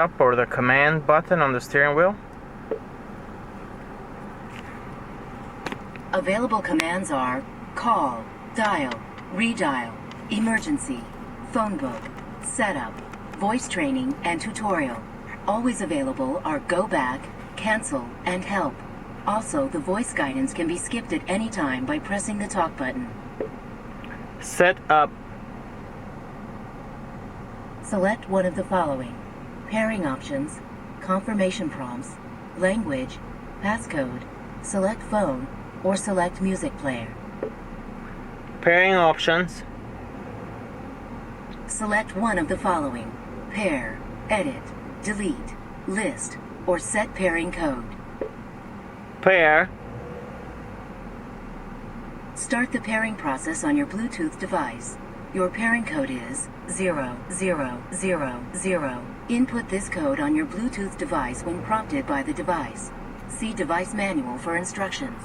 Up or the command button on the steering wheel. Available commands are call, dial, redial, emergency, phone book, setup, voice training, and tutorial. Always available are go back, cancel, and help. Also, the voice guidance can be skipped at any time by pressing the talk button. Set up. Select one of the following: pairing options, confirmation prompts, language, passcode, select phone, or select music player. Pairing options. Select one of the following: pair, edit, delete, list, or set pairing code. Pair. Start the pairing process on your Bluetooth device. Your pairing code is 0000. Input this code on your Bluetooth device when prompted by the device. See device manual for instructions.